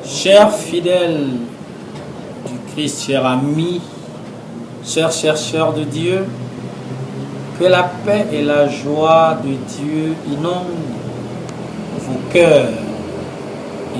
Chers fidèles du Christ, chers amis, chers chercheurs de Dieu, que la paix et la joie de Dieu inondent vos cœurs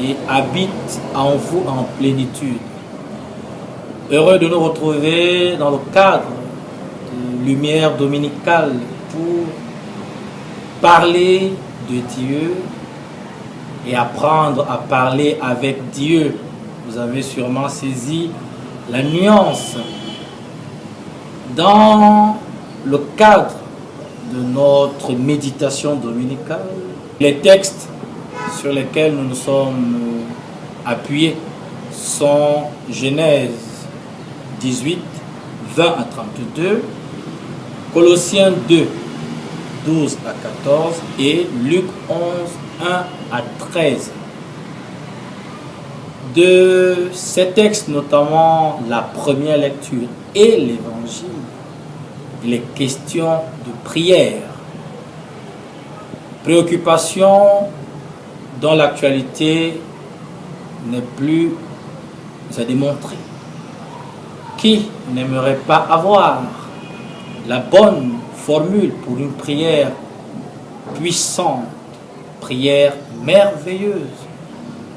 et habitent en vous en plénitude. Heureux de nous retrouver dans le cadre de Lumière dominicale pour parler de Dieu et apprendre à parler avec Dieu. Vous avez sûrement saisi la nuance. Dans le cadre de notre méditation dominicale, les textes sur lesquels nous nous sommes appuyés sont Genèse 18, 20 à 32, Colossiens 2, 12 à 14 et Luc 11, 1 à 13. De ces textes, notamment la première lecture et l'évangile, il est question de prière. Préoccupation dont l'actualité n'est plus à démontrer. Qui n'aimerait pas avoir la bonne formule pour une prière puissante, prière merveilleuse,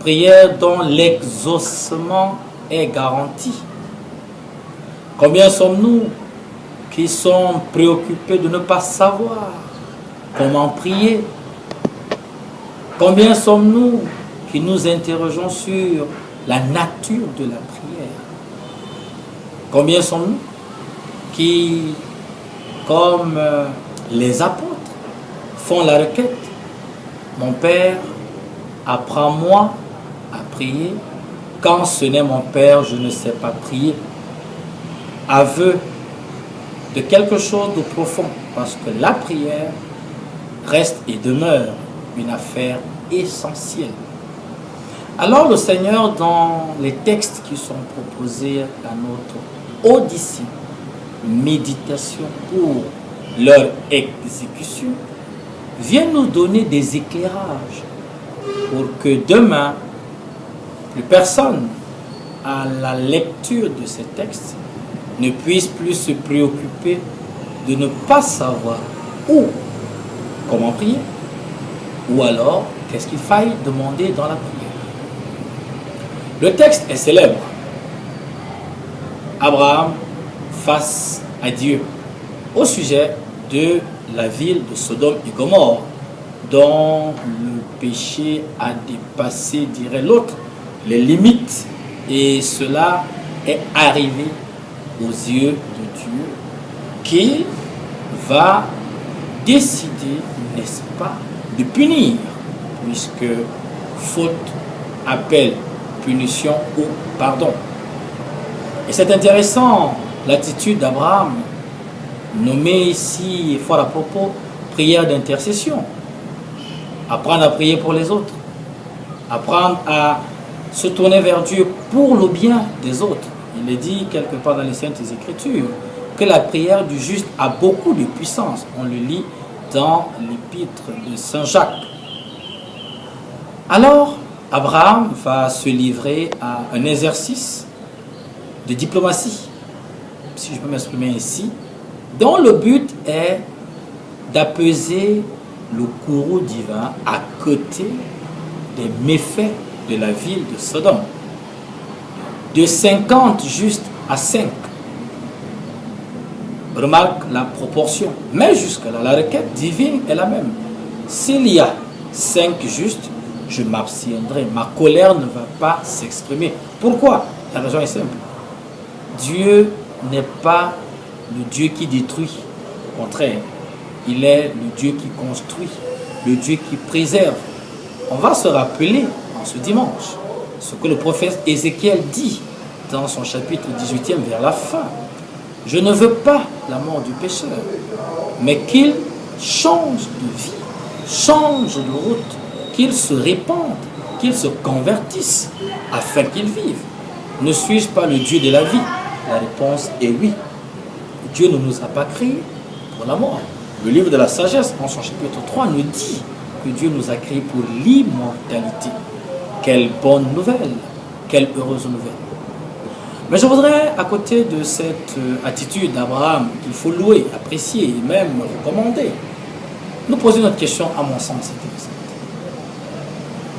prière dont l'exaucement est garanti? Combien sommes-nous qui sont préoccupés de ne pas savoir comment prier? Combien sommes-nous qui nous interrogeons sur la nature de la prière? Combien sommes-nous qui, comme les apôtres, font la requête? Mon Père, apprends-moi à prier. Quand ce n'est mon Père, je ne sais pas prier. Aveu de quelque chose de profond, parce que la prière reste et demeure une affaire essentielle. Alors le Seigneur, dans les textes qui sont proposés à notre audition, méditation pour leur exécution, vient nous donner des éclairages pour que demain, plus personne à la lecture de ces textes ne puisse plus se préoccuper de ne pas savoir où, comment prier, ou alors qu'est-ce qu'il faille demander dans la prière. Le texte est célèbre. Abraham face à Dieu au sujet de la ville de Sodome et Gomorrhe, dont le péché a dépassé, dirait l'autre, les limites, et cela est arrivé aux yeux de Dieu, qui va décider, n'est-ce pas, de punir, puisque faute appelle punition ou pardon. Et c'est intéressant l'attitude d'Abraham, nommée ici, fort à propos, prière d'intercession. Apprendre à prier pour les autres, apprendre à se tourner vers Dieu pour le bien des autres. Il est dit quelque part dans les Saintes Écritures que la prière du juste a beaucoup de puissance. On le lit dans l'épître de Saint Jacques. Alors, Abraham va se livrer à un exercice de diplomatie, si je peux m'exprimer ainsi, dont le but est d'apaiser le courroux divin à côté des méfaits de la ville de Sodome. De 50 justes à 5. Remarque la proportion. Mais jusque-là, la requête divine est la même. S'il y a 5 justes, je m'abstiendrai. Ma colère ne va pas s'exprimer. Pourquoi? La raison est simple. Dieu n'est pas le Dieu qui détruit. Au contraire, il est le Dieu qui construit, le Dieu qui préserve. On va se rappeler en ce dimanche ce que le prophète Ézéchiel dit dans son chapitre 18e vers la fin. Je ne veux pas la mort du pécheur, mais qu'il change de vie, change de route, qu'il se répande, qu'il se convertisse afin qu'il vive. Ne suis-je pas le Dieu de la vie? La réponse est oui. Dieu ne nous a pas créés pour la mort. Le livre de la sagesse, en son chapitre 3, nous dit que Dieu nous a créés pour l'immortalité. Quelle bonne nouvelle! Quelle heureuse nouvelle. Mais je voudrais, à côté de cette attitude d'Abraham qu'il faut louer, apprécier et même recommander, nous poser notre question, à mon sens, intéressante.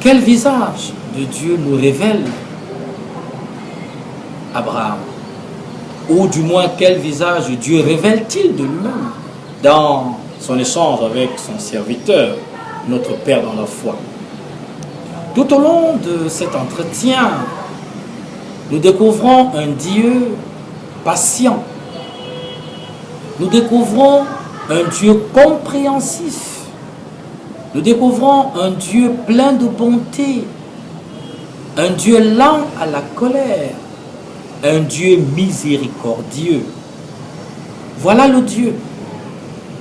Quel visage de Dieu nous révèle Abraham? Ou du moins, quel visage de Dieu révèle-t-il de lui-même dans son échange avec son serviteur, notre Père dans la foi? Tout au long de cet entretien, nous découvrons un Dieu patient. Nous découvrons un Dieu compréhensif. Nous découvrons un Dieu plein de bonté. Un Dieu lent à la colère. Un Dieu miséricordieux. Voilà le Dieu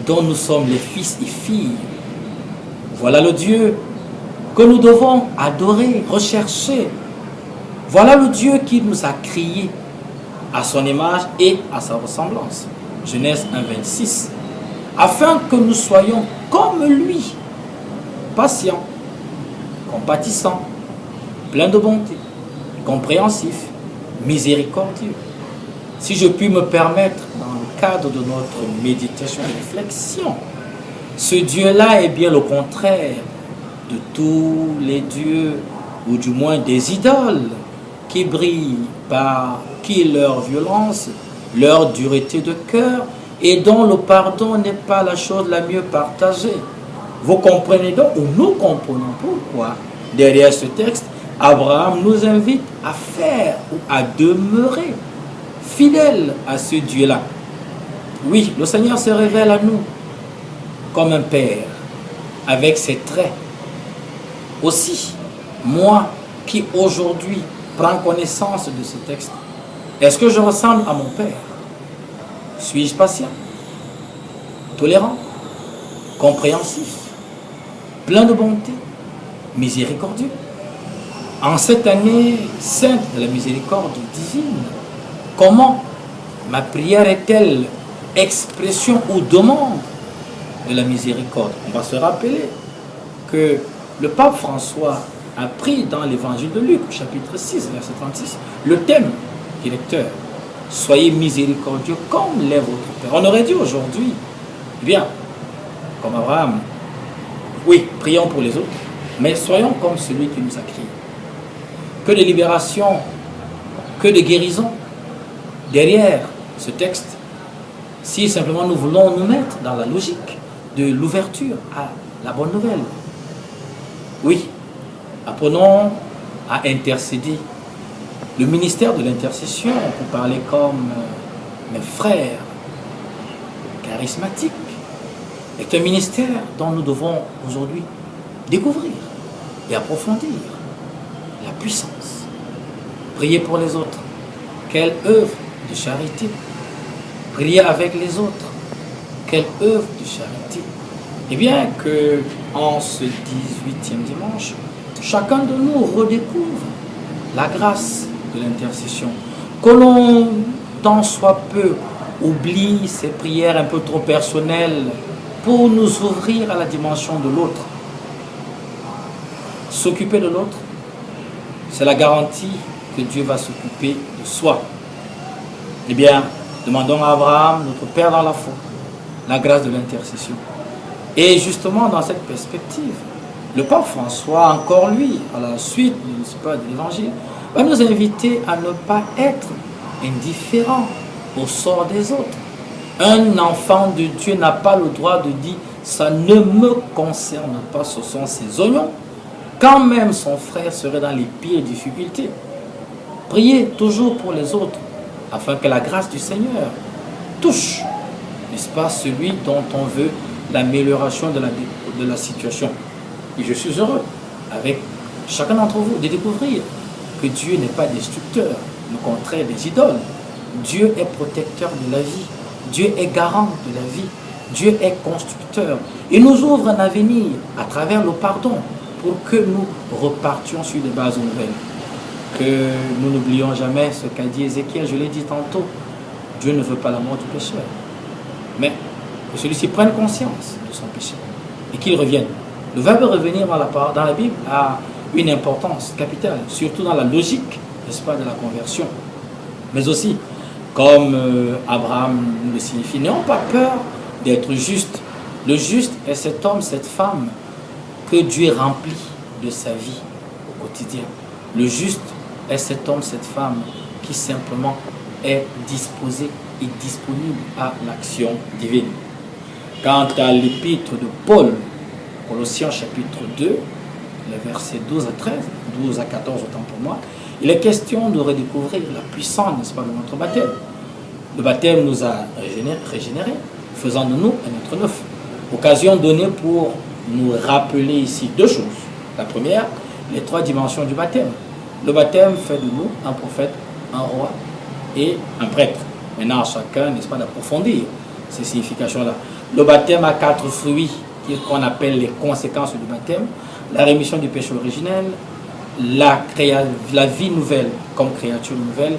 dont nous sommes les fils et filles. Voilà le Dieu que nous devons adorer, rechercher. Voilà le Dieu qui nous a créés à son image et à sa ressemblance. Genèse 1,26. Afin que nous soyons comme lui, patients, compatissants, pleins de bonté, compréhensifs, miséricordieux. Si je puis me permettre, dans le cadre de notre méditation et réflexion, ce Dieu-là est bien le contraire de tous les dieux, ou du moins des idoles, qui brillent par leur violence, leur dureté de cœur, et dont le pardon n'est pas la chose la mieux partagée. Vous comprenez donc, ou nous comprenons pourquoi, derrière ce texte, Abraham nous invite à faire ou à demeurer fidèles à ce Dieu-là. Oui, le Seigneur se révèle à nous comme un Père, avec ses traits. Aussi, moi qui aujourd'hui prends connaissance de ce texte, est-ce que je ressemble à mon Père? Suis-je patient, tolérant, compréhensif, plein de bonté, miséricordieux? En cette année sainte de la miséricorde divine, comment ma prière est-elle expression ou demande de la miséricorde? On va se rappeler que le pape François a pris dans l'évangile de Luc, chapitre 6, verset 36, le thème directeur. Soyez miséricordieux comme l'est votre Père. On aurait dit aujourd'hui, eh bien, comme Abraham, oui, prions pour les autres, mais soyons comme celui qui nous a créés. Que de libération, que de guérison derrière ce texte, si simplement nous voulons nous mettre dans la logique de l'ouverture à la bonne nouvelle. Oui, apprenons à intercéder. Le ministère de l'intercession, pour parler comme mes frères charismatiques, est un ministère dont nous devons aujourd'hui découvrir et approfondir la puissance. Prier pour les autres. Quelle œuvre de charité. Prier avec les autres. Quelle œuvre de charité. Eh bien que en ce 18e dimanche, chacun de nous redécouvre la grâce de l'intercession. Que l'on, tant soit peu, oublie ces prières un peu trop personnelles pour nous ouvrir à la dimension de l'autre. S'occuper de l'autre, c'est la garantie que Dieu va s'occuper de soi. Eh bien, demandons à Abraham, notre Père dans la foi, la grâce de l'intercession. Et justement, dans cette perspective, le pape François, encore lui, à la suite de l'évangile, va nous inviter à ne pas être indifférent au sort des autres. Un enfant de Dieu n'a pas le droit de dire « ça ne me concerne pas, ce sont ses oignons », quand même son frère serait dans les pires difficultés. Priez toujours pour les autres, afin que la grâce du Seigneur touche, n'est-ce pas, celui dont on veut l'amélioration de la situation. Et je suis heureux, avec chacun d'entre vous, de découvrir que Dieu n'est pas destructeur, le contraire des idoles. Dieu est protecteur de la vie. Dieu est garant de la vie. Dieu est constructeur. Il nous ouvre un avenir à travers le pardon pour que nous repartions sur des bases nouvelles. Que nous n'oublions jamais ce qu'a dit Ézéchiel, je l'ai dit tantôt. Dieu ne veut pas la mort du pécheur, mais que celui-ci prenne conscience de son péché et qu'il revienne. Le verbe revenir dans la Bible a une importance capitale, surtout dans la logique n'est-ce pas, de la conversion. Mais aussi, comme Abraham le signifie, n'ayons pas peur d'être juste. Le juste est cet homme, cette femme que Dieu remplit de sa vie au quotidien. Le juste est cet homme, cette femme qui simplement est disposé et disponible à l'action divine. Quant à l'épître de Paul, Colossiens chapitre 2, les versets 12 à 13, 12 à 14 autant pour moi, il est question de redécouvrir la puissance, n'est-ce pas, de notre baptême. Le baptême nous a régénérés, faisant de nous un être neuf. Occasion donnée pour nous rappeler ici deux choses. La première, les trois dimensions du baptême. Le baptême fait de nous un prophète, un roi et un prêtre. Maintenant, chacun, n'est-ce pas, d'approfondir ces significations-là. Le baptême a quatre fruits qu'on appelle les conséquences du baptême. La rémission du péché originel, la vie nouvelle comme créature nouvelle,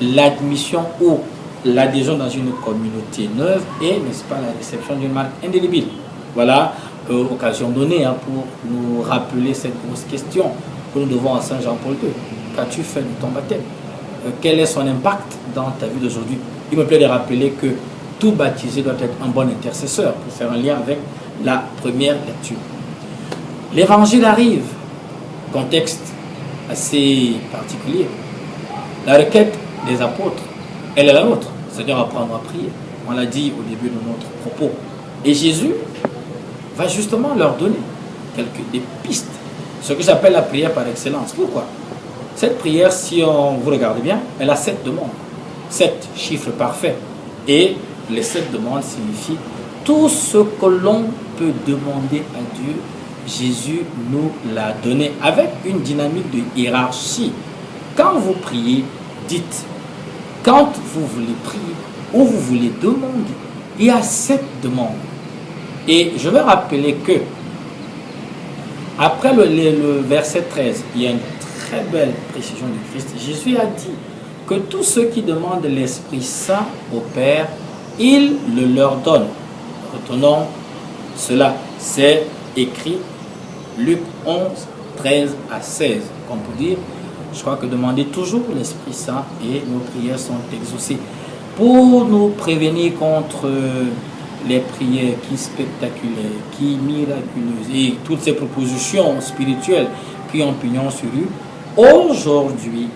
l'admission ou l'adhésion dans une communauté neuve et, n'est-ce pas, la réception d'une marque indélébile. Voilà, occasion donnée pour nous rappeler cette grosse question que nous devons à Saint Jean-Paul II. Qu'as-tu fait de ton baptême? Quel est son impact dans ta vie d'aujourd'hui? Il me plaît de rappeler que tout baptisé doit être un bon intercesseur pour faire un lien avec la première lecture. L'évangile arrive, contexte assez particulier. La requête des apôtres, elle est la nôtre. C'est-à-dire apprendre à prier. On l'a dit au début de notre propos. Et Jésus va justement leur donner des pistes. Ce que j'appelle la prière par excellence. Pourquoi? Cette prière, si vous regardez bien, elle a 7 demandes. 7 chiffres parfaits. Et les 7 demandes signifient tout ce que l'on peut demander à Dieu. Jésus nous l'a donné avec une dynamique de hiérarchie. Quand vous priez, dites. Quand vous voulez prier ou vous voulez demander, il y a 7 demandes. Et je vais rappeler que, après le verset 13, il y a une très belle précision du Christ. Jésus a dit que tous ceux qui demandent l'Esprit Saint au Père, il le leur donne. Retenons cela. C'est écrit Luc 11, 13 à 16. On peut dire, je crois que demander toujours l'Esprit Saint et nos prières sont exaucées. Pour nous prévenir contre les prières qui spectaculaires, qui miraculeuses et toutes ces propositions spirituelles qui ont pignon sur rue, aujourd'hui,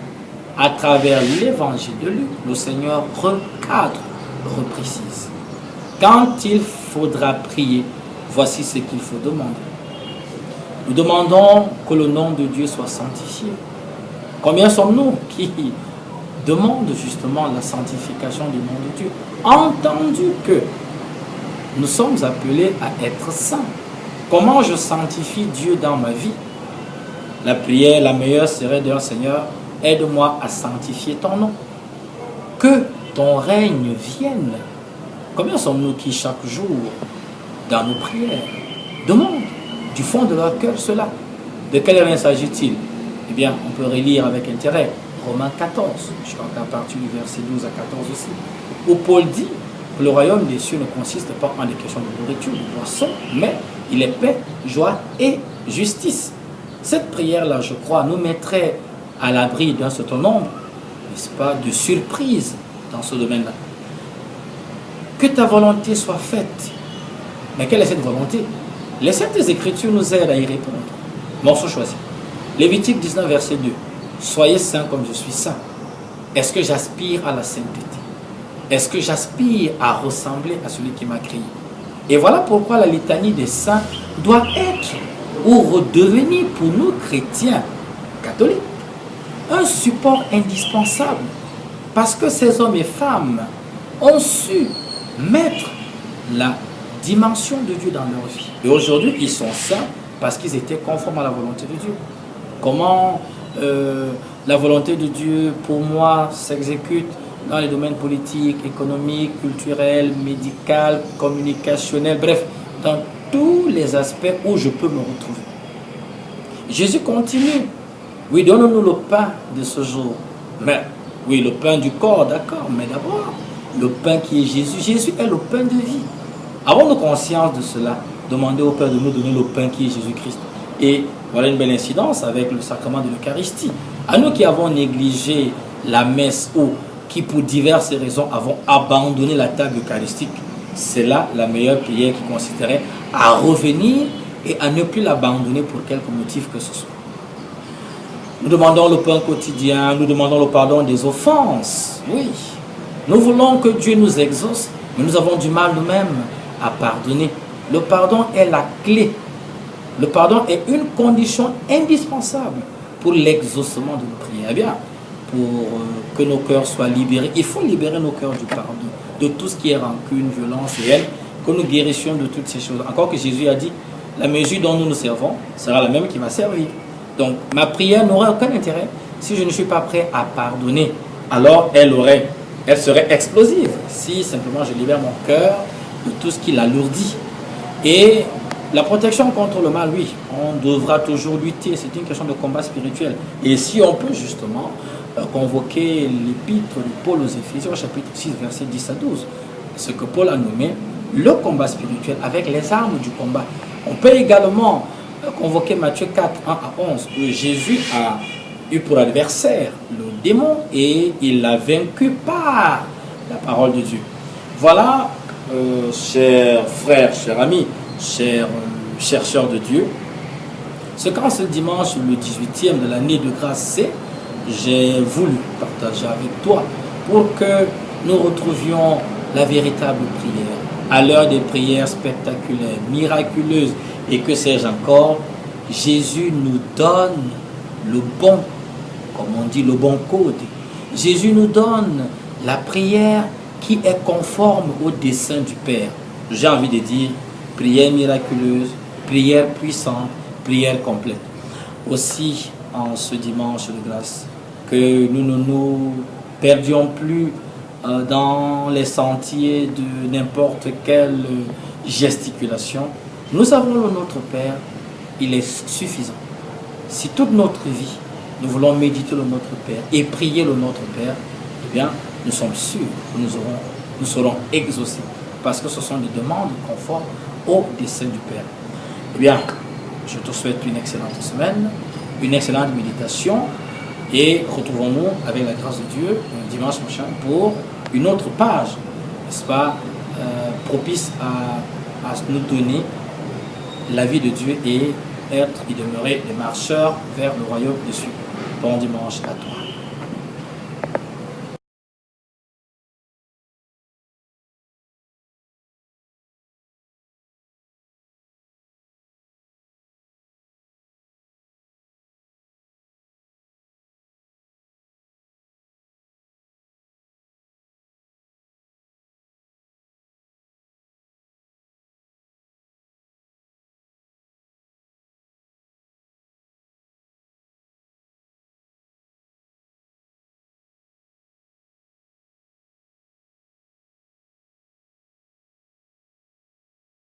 à travers l'évangile de Luc, le Seigneur recadre, reprécise. Quand il faudra prier, voici ce qu'il faut demander. Nous demandons que le nom de Dieu soit sanctifié. Combien sommes-nous qui demandent justement la sanctification du nom de Dieu? Entendu que nous sommes appelés à être saints. Comment je sanctifie Dieu dans ma vie? La prière, la meilleure serait de dire, Seigneur, aide-moi à sanctifier ton nom. Que ton règne vienne. Combien sommes-nous qui chaque jour, dans nos prières, demandent du fond de leur cœur cela? De quel règne s'agit-il? Eh bien, on peut relire avec intérêt Romains 14, je crois qu'à partir du verset 12 à 14 aussi, où Paul dit que le royaume des cieux ne consiste pas en des questions de nourriture, de boisson, mais il est paix, joie et justice. Cette prière-là, je crois, nous mettrait à l'abri d'un certain nombre, n'est-ce pas, de surprises dans ce domaine-là. Que ta volonté soit faite. Mais quelle est cette volonté? Les Saintes Écritures nous aident à y répondre. Morceau choisi. Lévitique 19, verset 2. Soyez saints comme je suis saint. Est-ce que j'aspire à la sainteté? Est-ce que j'aspire à ressembler à celui qui m'a créé? Et voilà pourquoi la litanie des saints doit être ou redevenir pour nous chrétiens catholiques un support indispensable. Parce que ces hommes et femmes ont su mettre la dimension de Dieu dans leur vie. Et aujourd'hui, ils sont saints parce qu'ils étaient conformes à la volonté de Dieu. Comment la volonté de Dieu, pour moi, s'exécute dans les domaines politiques, économiques, culturels, médicaux, communicationnels, bref, dans tous les aspects où je peux me retrouver. Jésus continue. Oui, donne-nous le pain de ce jour. Mais, oui, le pain du corps, d'accord, mais d'abord, le pain qui est Jésus. Jésus est le pain de vie. Avons-nous conscience de cela? Demandez au Père de nous donner le pain qui est Jésus-Christ. Et voilà une belle incidence avec le sacrement de l'Eucharistie. À nous qui avons négligé la messe ou qui pour diverses raisons avons abandonné la table eucharistique, c'est là la meilleure prière qui consisterait à revenir et à ne plus l'abandonner pour quelque motif que ce soit. Nous demandons le pain quotidien, nous demandons le pardon des offenses. Oui, nous voulons que Dieu nous exauce, mais nous avons du mal nous-mêmes à pardonner. Le pardon est la clé. Le pardon est une condition indispensable pour l'exaucement de nos prières. Eh bien, pour que nos cœurs soient libérés, il faut libérer nos cœurs du pardon, de tout ce qui est rancune, violence et haine, que nous guérissions de toutes ces choses. Encore que Jésus a dit, la mesure dont nous nous servons sera la même qui m'a servi. Donc, ma prière n'aurait aucun intérêt si je ne suis pas prêt à pardonner. Alors, elle serait explosive si simplement je libère mon cœur de tout ce qui l'alourdit. Et la protection contre le mal, oui, on devra toujours lutter. C'est une question de combat spirituel. Et si on peut justement convoquer l'épître de Paul aux Éphésiens, chapitre 6, versets 10 à 12, ce que Paul a nommé le combat spirituel avec les armes du combat. On peut également convoquer Matthieu 4, 1 à 11, où Jésus a eu pour adversaire le démon et il l'a vaincu par la parole de Dieu. Voilà, chers frères, chers amis, chers chercheurs de Dieu, ce qu'en ce dimanche, le 18e de l'année de grâce, j'ai voulu partager avec toi pour que nous retrouvions la véritable prière. À l'heure des prières spectaculaires, miraculeuses et que sais-je encore, Jésus nous donne le bon, comme on dit, le bon code. Jésus nous donne la prière qui est conforme au dessein du Père. J'ai envie de dire prière miraculeuse, prière puissante, prière complète. Aussi, en ce dimanche de grâce, que nous ne nous perdions plus dans les sentiers de n'importe quelle gesticulation. Nous avons le Notre Père, il est suffisant. Si toute notre vie, nous voulons méditer le Notre Père et prier le Notre Père, eh bien, nous sommes sûrs que nous serons exaucés, parce que ce sont des demandes conformes au dessein du Père. Eh bien, je te souhaite une excellente semaine, une excellente méditation, et retrouvons-nous avec la grâce de Dieu dimanche prochain pour une autre page, n'est-ce pas, propice à nous donner la vie de Dieu et être et demeurer des marcheurs vers le royaume des cieux. Bon dimanche à toi.